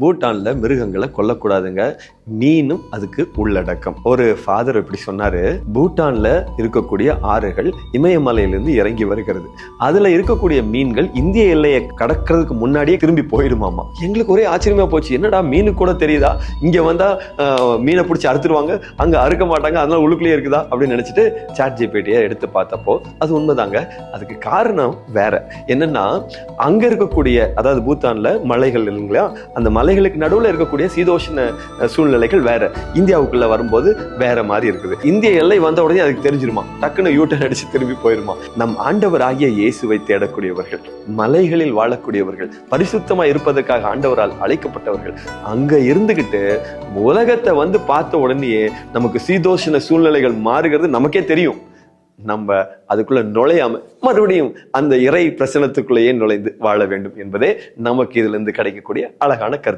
பூட்டான்ல மிருகங்களை கொல்லக்கூடாதுங்க, மீனும் அதுக்கு உள்ளடக்கம். ஒரு ஃபாதர் இப்படி சொன்னாரு, பூட்டான்ல இருக்கக்கூடிய ஆறுகள் இமயமலையிலிருந்து இறங்கி வருகிறது, அதுல இருக்கக்கூடிய மீன்கள் இந்திய எல்லையை கடக்கிறதுக்கு முன்னாடியே திரும்பி போயிடுமாமா. எங்களுக்கு ஒரே ஆச்சரியமா போச்சு, என்னடா மீனு கூட தெரியுதா, இங்க வந்தா மீனை பிடிச்சி அறுத்துருவாங்க, அங்க அறுக்க மாட்டாங்க, அதனால உள்ளுக்குள்ளேயே இருக்குதா அப்படின்னு நினைச்சிட்டு ChatGPT எடுத்து பார்த்தப்போ அது உண்மைதாங்க. அதுக்கு காரணம் வேற என்னன்னா, அங்க இருக்கக்கூடிய, அதாவது பூட்டான்ல மலைகள் இல்லைங்களா, அந்த மலைகளுக்கு நடுவில் இருக்கக்கூடிய சீதோஷ்ண சூழ்நிலைகள் வேற, இந்தியாவுக்குள்ள வரும்போது வேற மாதிரி இருக்குது. இந்திய எல்லை வந்த உடனே அதுக்கு தெரிஞ்சிருமா, டக்குன்னு யூட்டன் அடிச்சு திரும்பி போயிருமா. நம் ஆண்டவர் ஆகிய இயேசுவை தேடக்கூடியவர்கள், மலைகளில் வாழக்கூடியவர்கள், பரிசுத்தமா இருப்பதற்காக ஆண்டவரால் அழைக்கப்பட்டவர்கள், அங்க இருந்துகிட்டு உலகத்தை வந்து பார்த்த உடனேயே நமக்கு சீதோஷ்ண சூழ்நிலைகள் மாறுகிறது நமக்கே தெரியும். நம்ம அதுக்குள்ள நுழையாம மறுபடியும் அந்த இறை பிரசனத்துக்குள்ளேயே நுழைந்து வாழ வேண்டும் என்பதே நமக்கு இதுல இருந்து கிடைக்கக்கூடிய அழகான கருத்து.